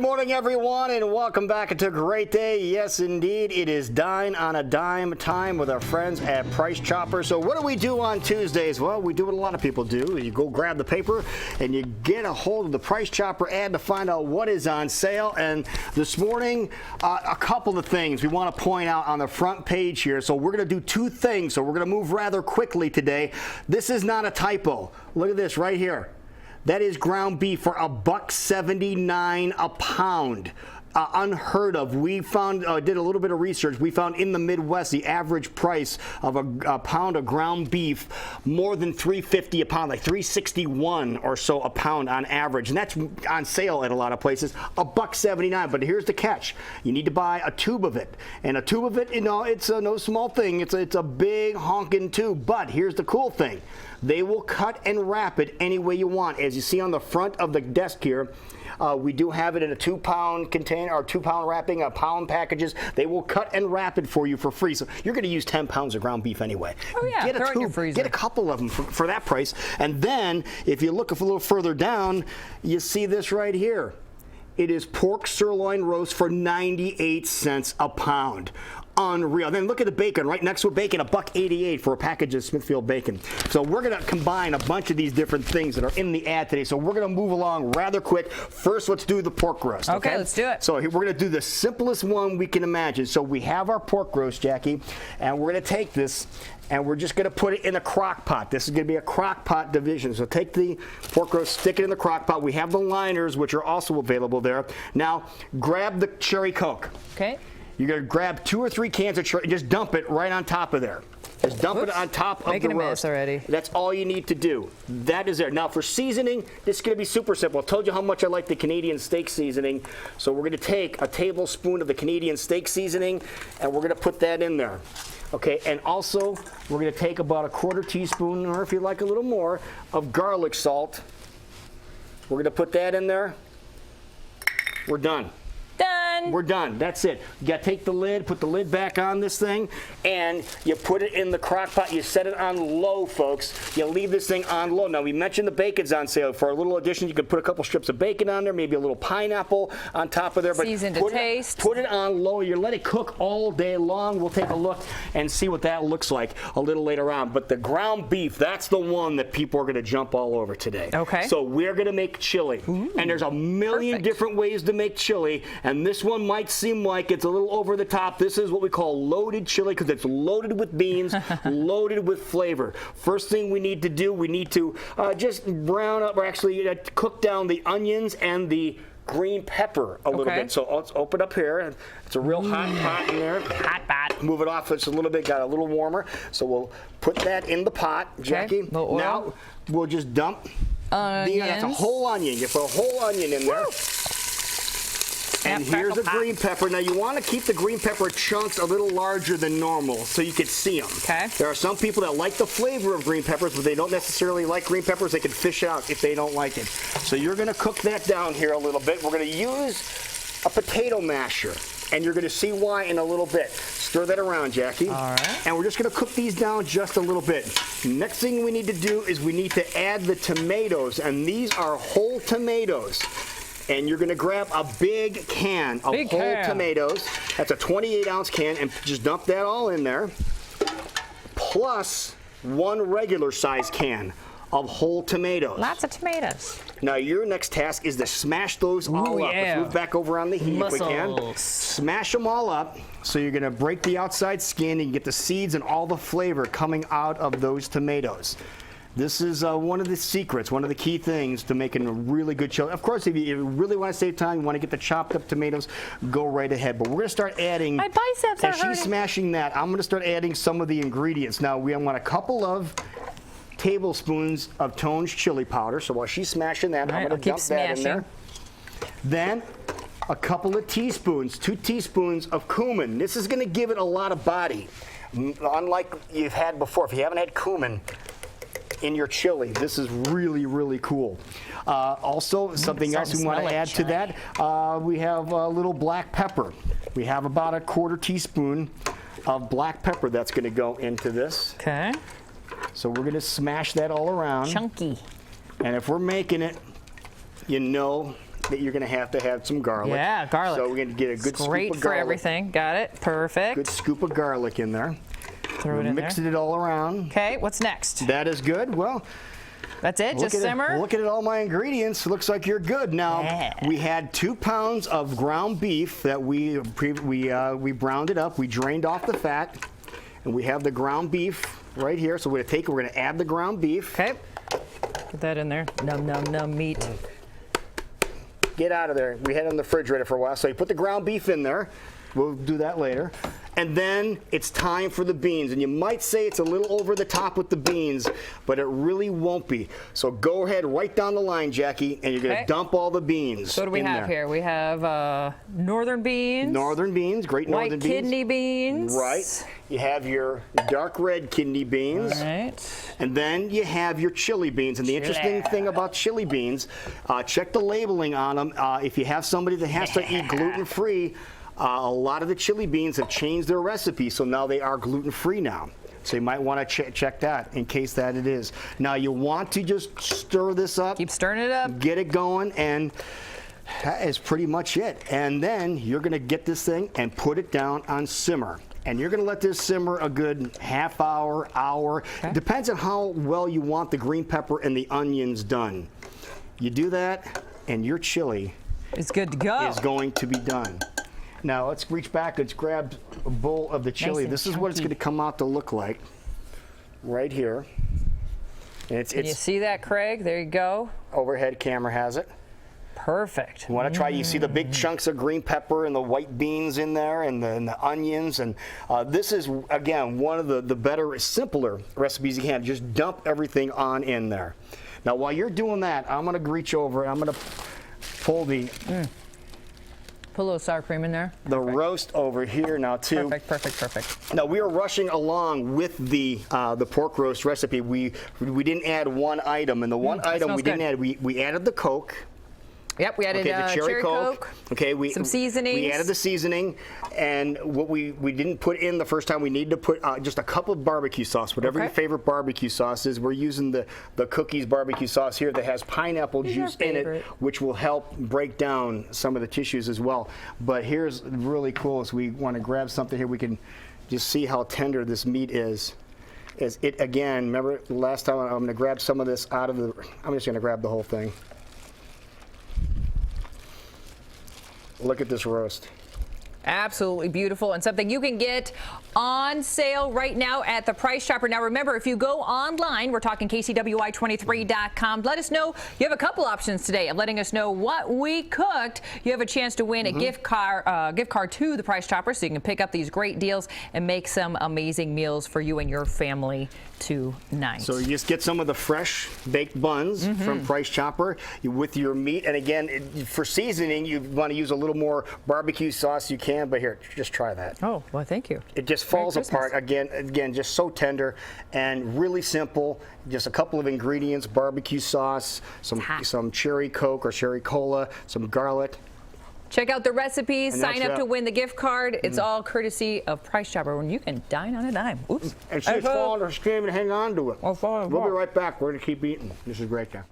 Good morning, everyone, and welcome back to a great day. Yes, indeed, it is Dine on a Dime time with our friends at Price Chopper. So what do we do on Tuesdays? Well, we do what a lot of people do. You go grab the paper and you get a hold of the Price Chopper ad to find out what is on sale. And this morning, a couple of things we want to point out on the front page here. So we're going to do two things. So we're going to move rather quickly today. This is not a typo. Look at this right here. That is ground beef for $1.79 a pound. Unheard of. We found, did a little bit of research. We found in the Midwest the average price of a pound of ground beef more than $3.50 a pound, like $3.61 or so a pound on average, and that's on sale at a lot of places. $1.79. But here's the catch: you need to buy a tube of it, and a tube of it, you know, it's no small thing. It's a big honking tube. But here's the cool thing: they will cut and wrap it any way you want. As you see on the front of the desk here, we do have it in a 2-pound container or 2-pound wrapping, pound packages. They will cut and wrap it for you for free. So you're going to use 10 pounds of ground beef anyway. Oh yeah, get a throw it in your tube, freezer. get a couple of them for that price. And then if you look a little further down, you see this right here. It is pork sirloin roast for 98 cents a pound. Unreal. Then look at the bacon right next to it. Bacon, $1.88 for a package of Smithfield bacon. So we're going to combine a bunch of these different things that are in the ad today. So we're going to move along rather quick. First, let's do the pork roast. Okay, let's do it. So here, we're going to do the simplest one we can imagine. So we have our pork roast, Jackie, and we're going to take this and we're just going to put it in a crock pot. This is going to be a crock pot division. So take the pork roast, stick it in the crock pot. We have the liners, which are also available there. Now, grab the cherry Coke. Okay. You're going to grab 2 or 3 cans of cherry and just dump it right on top of there. Just dump it on top of the roast. Making a mess already. That's all you need to do. That is there. Now for seasoning, this is going to be super simple. I told you how much I like the Canadian steak seasoning. So we're going to take a tablespoon of the Canadian steak seasoning and we're going to put that in there. Okay, and also we're going to take about a 1/4 teaspoon, or if you like a little more, of garlic salt. We're going to put that in there. We're done. Done. We're done. That's it. You got to take the lid, put the lid back on this thing, and you put it in the crock pot. You set it on low, folks. You leave this thing on low. Now, we mentioned the bacon's on sale. For a little addition, you could put a couple strips of bacon on there, maybe a little pineapple on top of there. But seasoned to taste. Put it on low. You let it cook all day long. We'll take a look and see what that looks like a little later on. But the ground beef, that's the one that people are going to jump all over today. Okay. So we're going to make chili. Ooh, and there's a million different ways to make chili, and this one might seem like it's a little over the top. This is what we call loaded chili because it's loaded with beans, loaded with flavor. First thing we need to do, we need to just brown up, or actually cook down the onions and the green pepper a little bit. So let's open up here. It's a real hot pot in there. Hot. Move it off. It's a little bit, got a little warmer. So we'll put that in the pot, Jackie. Now we'll just dump. That's a whole onion. You put a whole onion in there. And here's a green pepper. Now you want to keep the green pepper chunks a little larger than normal so you can see them. Okay. There are some people that like the flavor of green peppers, but they don't necessarily like green peppers. They can fish out if they don't like it. So you're going to cook that down here a little bit. We're going to use a potato masher, and you're going to see why in a little bit. Stir that around, Jackie. All right. And we're just going to cook these down just a little bit. Next thing we need to do is we need to add the tomatoes, and these are whole tomatoes. And you're going to grab a big can of whole tomatoes. That's a 28-ounce can, and just dump that all in there. Plus 1 regular-sized can of whole tomatoes. Lots of tomatoes. Now your next task is to smash those all up. Let's move back over on the heat if we can. Smash them all up. So you're going to break the outside skin and get the seeds and all the flavor coming out of those tomatoes. This is one of the secrets, one of the key things to making a really good chili. Of course, if you really want to save time, you want to get the chopped up tomatoes, go right ahead. But we're going to start adding, my biceps are as she's smashing that, I'm going to start adding some of the ingredients. Now, we want a couple of tablespoons of Tone's chili powder. So while she's smashing that, I'm going to dump that in there. Then a couple of teaspoons, 2 teaspoons of cumin. This is going to give it a lot of body, unlike you've had before. If you haven't had cumin in your chili, this is really, really cool. Also, something else we want to add to that, we have a little black pepper. We have about a 1/4 teaspoon of black pepper that's going to go into this. Okay. So we're going to smash that all around. Chunky. And if we're making it, you know that you're going to have some garlic. Yeah, garlic. So we're going to get a good scoop Great of for garlic. everything. Got it. Perfect. Good scoop of garlic in there. Throw it in there. Mixing it all around. Okay, what's next? That is good. Well, That's it? Just simmer? Looking at all my ingredients, looks like you're good. Now, Yeah. we had 2 pounds of ground beef that we browned it up. We drained off the fat, and we have the ground beef right here. So we're going to add the ground beef. Okay. Put that in there. Num, num, num meat. Get out of there. We had it in the refrigerator for a while. So you put the ground beef in there. We'll do that later. And then it's time for the beans. And you might say it's a little over the top with the beans, but it really won't be. So go ahead right down the line, Jackie, and you're going to dump all the beans. So what do we have here? We have northern beans. Northern beans, great northern beans. White kidney beans. Right. You have your dark red kidney beans. All right. And then you have your chili beans. And the interesting thing about chili beans, check the labeling on them. If you have somebody that has to eat gluten-free, a lot of the chili beans have changed their recipe, so now they are gluten-free now. So you might want to check that in case that it is. Now you want to just stir this up. Keep stirring it up. Get it going, and that is pretty much it. And then you're going to get this thing and put it down on simmer. And you're going to let this simmer a good half hour, hour. Okay. It depends on how well you want the green pepper and the onions done. You do that, and your chili It's good to go. is going to be done. Now let's reach back. Let's grab a bowl of the chili. Nice and this is what it's chunky. going to come out to look like, right here. And Can you see that, Craig? There you go. Overhead camera has it. Perfect. You want to try? You see the big chunks of green pepper and the white beans in there, and the onions. And this is again one of the better, simpler recipes you can. Just dump everything on in there. Now while you're doing that, I'm going to reach over. I'm going to pull the. Put a little sour cream in there. The roast over here now too. Perfect, perfect, perfect. Now we are rushing along with the pork roast recipe. We didn't add one item, and the one item we didn't add, we added the Coke. Yep, we added the cherry Coke. Okay, some seasonings. We added the seasoning, and what we didn't put in the first time, we need to put just a cup of barbecue sauce, whatever your favorite barbecue sauce is. We're using the Cookies barbecue sauce here that has pineapple juice in it, which will help break down some of the tissues as well. But here's really cool is we want to grab something here. We can just see how tender this meat is. As it again, remember last time I'm going to grab some of this out of the. I'm just going to grab the whole thing. Look at this roast. Absolutely beautiful, and something you can get on sale right now at the Price Chopper. Now remember, if you go online, we're talking KCWI23.com, let us know. You have a couple options today of letting us know what we cooked. You have a chance to win a gift card to the Price Chopper, so you can pick up these great deals and make some amazing meals for you and your family tonight. So you just get some of the fresh baked buns from Price Chopper with your meat, and again, for seasoning, you want to use a little more barbecue sauce. You can, but here, just try that. Oh, well, thank you. It just falls apart again, just so tender and really simple. Just a couple of ingredients: barbecue sauce, some cherry Coke or cherry cola, some garlic. Check out the recipes, And sign up to win the gift card. It's all courtesy of Price Chopper, when you can dine on a dime. Oops. And she's falling or screaming, hang on to it. Oh, falling We'll be apart. right back. We're going to keep eating. This is great, guy.